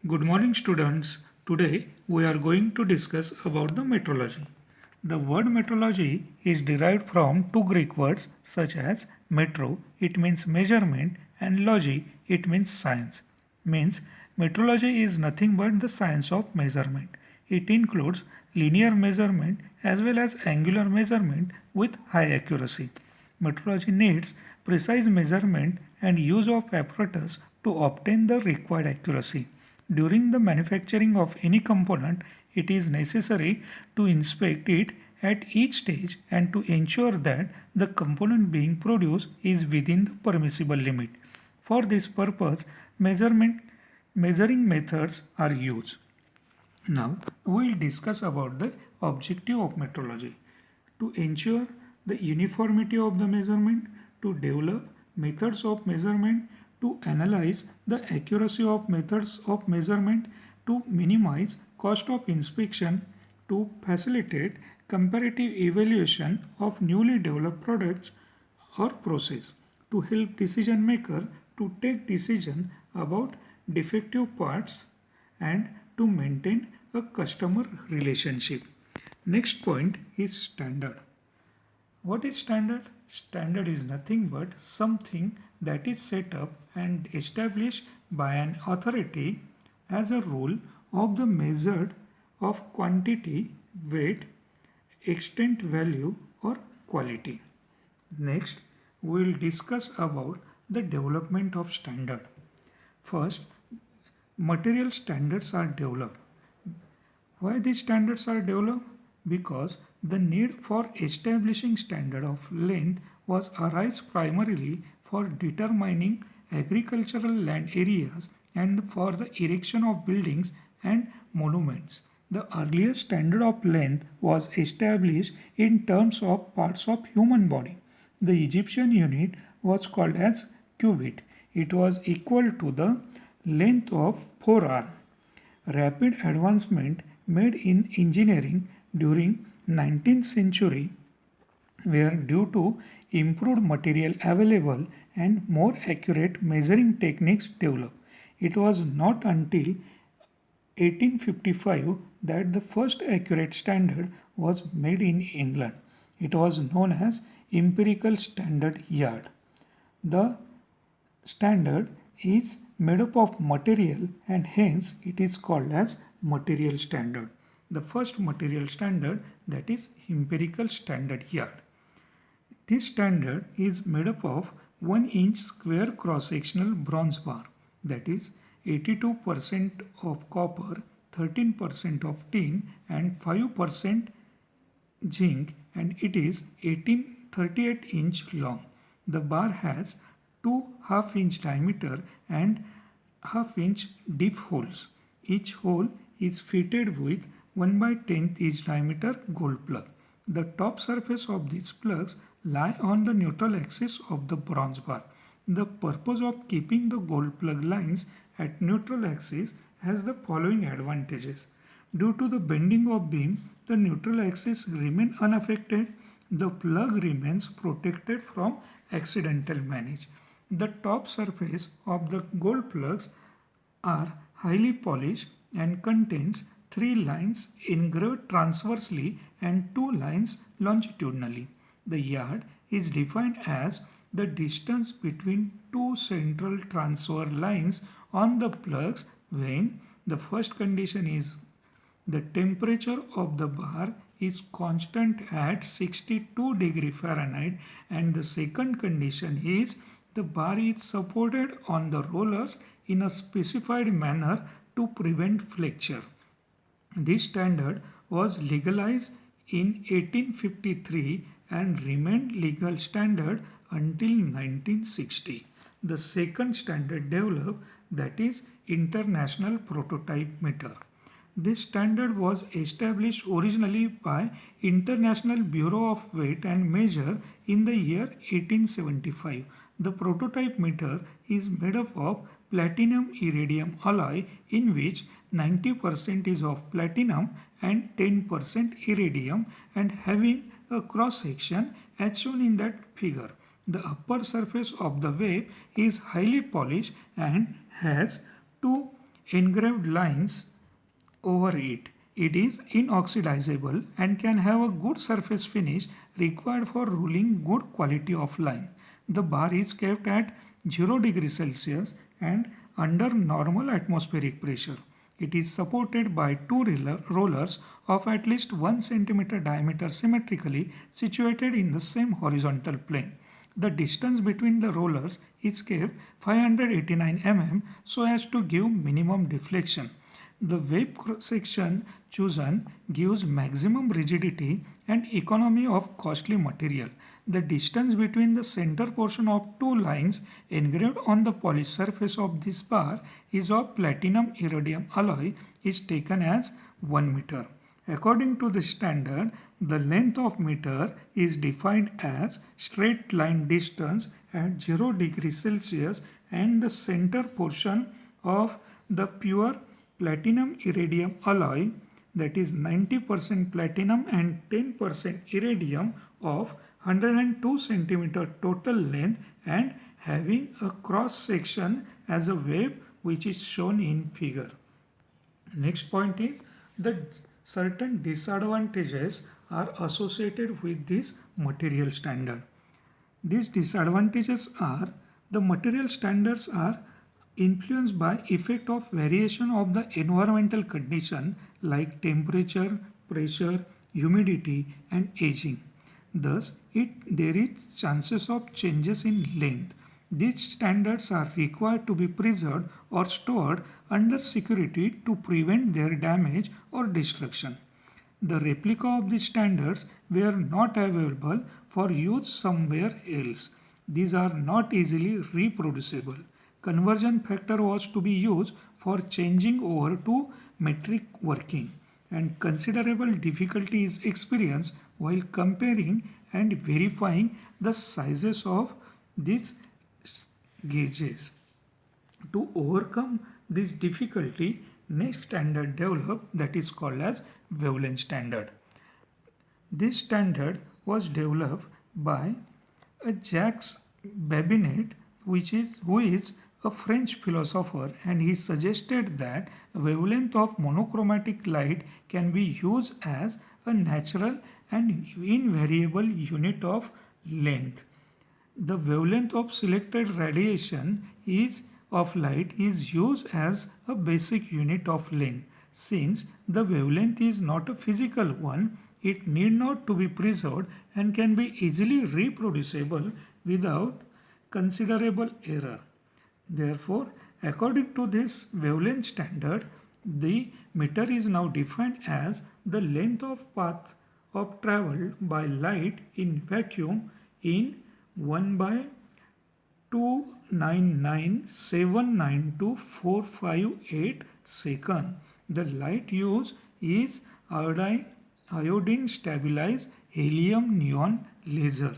Good morning students. Today we are going to discuss about the metrology. The word metrology is derived from two Greek words such as metro, it means measurement, and logy, it means science. Means metrology is nothing but the science of measurement. It includes linear measurement as well as angular measurement with high accuracy. Metrology needs precise measurement and use of apparatus to obtain the required accuracy. During the manufacturing of any component, it is necessary to inspect it at each stage and to ensure that the component being produced is within the permissible limit. For this purpose, measuring methods are used. Now we will discuss about the objective of metrology. To ensure the uniformity of the measurement, to develop methods of measurement, to analyze the accuracy of methods of measurement, to minimize cost of inspection, to facilitate comparative evaluation of newly developed products or process, to help decision maker to take decision about defective parts and to maintain a customer relationship. Next point is standard. What is standard? Standard is nothing but something that is set up and established by an authority as a rule of the measured of quantity, weight, extent, value or quality. Next, we will discuss about the development of standard. First, material standards are developed. Why these standards are developed? Because the need for establishing standard of length was arise primarily for determining agricultural land areas and for the erection of buildings and monuments. The earliest standard of length was established in terms of parts of human body. The Egyptian unit was called as cubit. It was equal to the length of forearm. Rapid advancement made in engineering during 19th century were due to improved material available and more accurate measuring techniques developed. It was not until 1855 that the first accurate standard was made in England. It was known as Empirical Standard Yard. The standard is made up of material and hence it is called as material standard. The first material standard, that is empirical standard yard. This standard is made up of 1-inch square cross-sectional bronze bar, that is 82% of copper, 13% of tin and 5% zinc, and it is 1838-inch long. The bar has two half-inch diameter and half-inch deep holes. Each hole is fitted with 1 by 10th inch diameter gold plug. The top surface of these plugs lie on the neutral axis of the bronze bar. The purpose of keeping the gold plug lines at neutral axis has the following advantages. Due to the bending of beam, the neutral axis remain unaffected. The plug remains protected from accidental damage. The top surface of the gold plugs are highly polished and contains 3 lines engraved transversely and 2 lines longitudinally. The yard is defined as the distance between two central transfer lines on the plugs when the first condition is the temperature of the bar is constant at 62 degree Fahrenheit and the second condition is the bar is supported on the rollers in a specified manner to prevent flexure. This standard was legalized in 1853 and remained legal standard until 1960. The second standard developed, that is International Prototype Meter. This standard was established originally by International Bureau of Weight and Measure in the year 1875. The prototype meter is made up of platinum iridium alloy in which 90% is of platinum and 10% iridium and having a cross section as shown in that figure. The upper surface of the wave is highly polished and has two engraved lines over it. It is inoxidizable and can have a good surface finish required for ruling good quality of line. The bar is kept at 0 degrees Celsius and under normal atmospheric pressure. It is supported by two rollers of at least 1 centimeter diameter symmetrically situated in the same horizontal plane. The distance between the rollers is kept 589 mm so as to give minimum deflection. The wave section chosen gives maximum rigidity and economy of costly material. The distance between the center portion of two lines engraved on the polished surface of this bar is of platinum iridium alloy is taken as 1 meter. According to the standard, the length of meter is defined as straight line distance at 0 degrees Celsius and the center portion of the pure platinum iridium alloy, that is 90% platinum and 10% iridium, of 102 centimeter total length and having a cross section as a wave, which is shown in figure. Next point is that certain disadvantages are associated with this material standard. These disadvantages are the material standards are influenced by effect of variation of the environmental condition like temperature, pressure, humidity and aging. Thus, there is chances of changes in length. These standards are required to be preserved or stored under security to prevent their damage or destruction. The replica of these standards were not available for use somewhere else. These are not easily reproducible. Conversion factor was to be used for changing over to metric working, and considerable difficulty is experienced while comparing and verifying the sizes of these gauges. To overcome this difficulty, next standard developed, that is called as wavelength standard. This standard was developed by Jacques Babinet, who is a French philosopher, and he suggested that wavelength of monochromatic light can be used as a natural and invariable unit of length. The wavelength of selected radiation of light is used as a basic unit of length. Since the wavelength is not a physical one, it need not to be preserved and can be easily reproducible without considerable error. Therefore, according to this wavelength standard, the meter is now defined as the length of path of travel by light in vacuum in 1 by 299,792,458 second. The light used is iodine stabilized helium neon laser.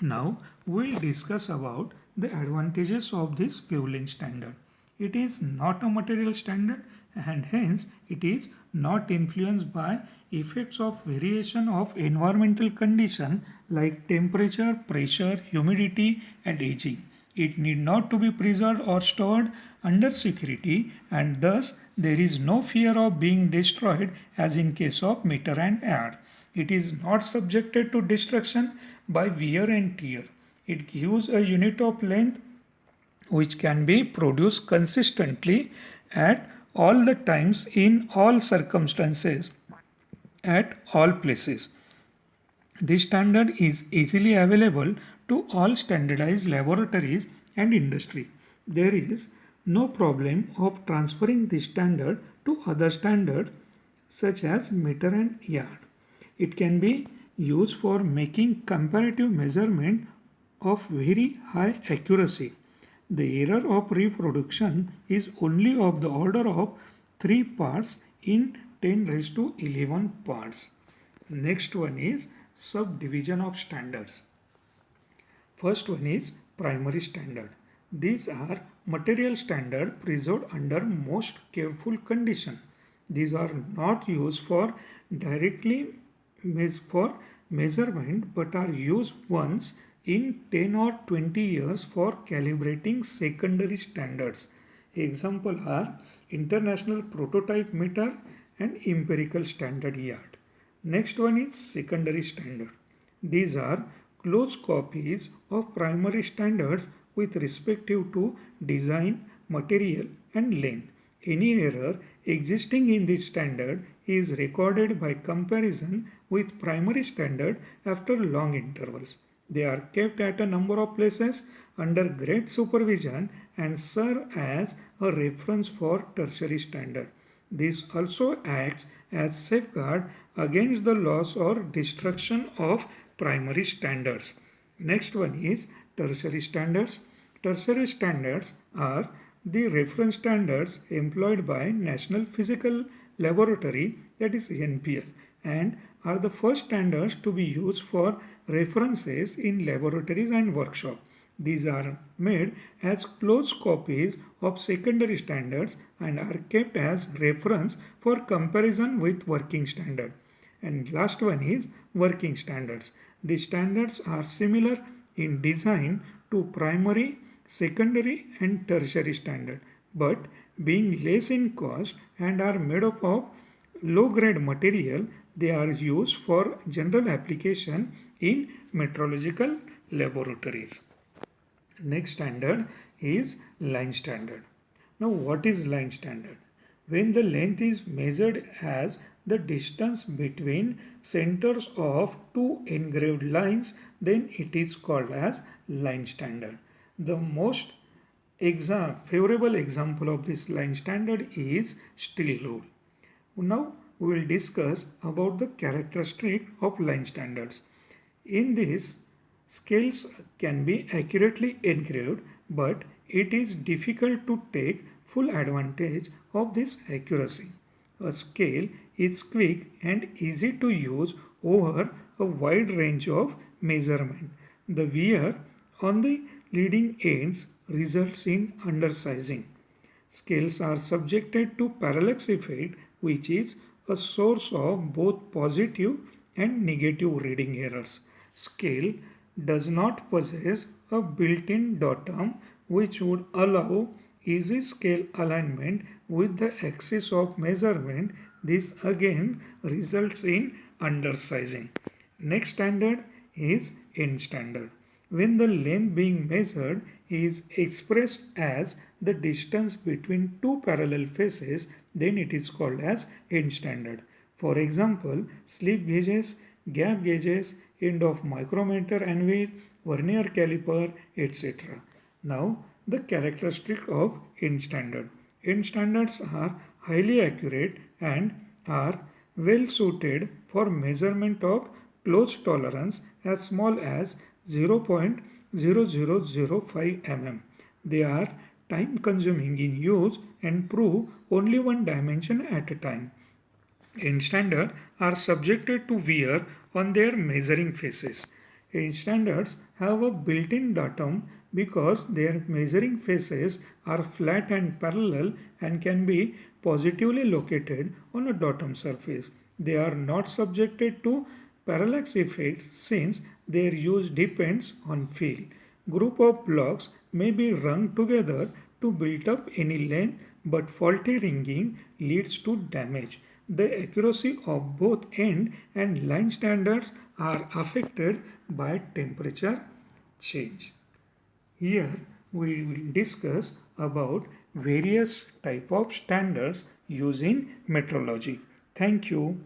Now we will discuss about the advantages of this wavelength standard. It is not a material standard and hence it is not influenced by effects of variation of environmental condition like temperature, pressure, humidity and aging. It need not to be preserved or stored under security, and thus there is no fear of being destroyed as in case of meter and yard. It is not subjected to destruction by wear and tear. It gives a unit of length which can be produced consistently at all the times in all circumstances at all places. This standard is easily available to all standardized laboratories and industry. There is no problem of transferring this standard to other standards such as meter and yard. It can be used for making comparative measurement of very high accuracy. The error of reproduction is only of the order of 3 parts in 10 raised to 11 parts. Next one is subdivision of standards. First one is primary standard. These are material standard preserved under most careful condition. These are not used for directly for measurement but are used once in 10 or 20 years for calibrating secondary standards. Example are International Prototype Meter and Empirical Standard Yard. Next one is secondary standard. These are close copies of primary standards with respective to design, material and length. Any error existing in this standard is recorded by comparison with primary standard after long intervals. They are kept at a number of places under great supervision and serve as a reference for tertiary standard. This also acts as safeguard against the loss or destruction of primary standards. Next one is tertiary standards. Tertiary standards are the reference standards employed by National Physical Laboratory, that is NPL, and are the first standards to be used for references in laboratories and workshops. These are made as close copies of secondary standards and are kept as reference for comparison with working standard. And last one is working standards. The standards are similar in design to primary, secondary and tertiary standard, but being less in cost and are made up of low grade material, they are used for general application in metrological laboratories. Next standard is line standard. Now what is line standard? When the length is measured as the distance between centers of two engraved lines, then it is called as line standard. The most favorable example of this line standard is steel rule. Now we will discuss about the characteristic of line standards. In this, scales can be accurately engraved, but it is difficult to take full advantage of this accuracy. A scale is quick and easy to use over a wide range of measurement. The wear on the leading ends results in undersizing. Scales are subjected to parallax effect, which is a source of both positive and negative reading errors. Scale does not possess a built-in datum which would allow easy scale alignment with the axis of measurement. This again results in undersizing. Next standard is end standard. When the length being measured is expressed as the distance between two parallel faces, then it is called as end standard. For example, slip gauges, gap gauges, end of micrometer anvil, vernier caliper, etc. Now, the characteristic of end standard. End standards are highly accurate and are well suited for measurement of close tolerance as small as 0.0005 mm. They are time consuming in use and prove only one dimension at a time. End standards are subjected to wear on their measuring faces. End standards have a built-in datum because their measuring faces are flat and parallel and can be positively located on a datum surface. They are not subjected to parallax effect since their use depends on feel. Group of blocks may be rung together to build up any length, but faulty ringing leads to damage. The accuracy of both end and line standards are affected by temperature change. Here we will discuss about various type of standards used in metrology. Thank you.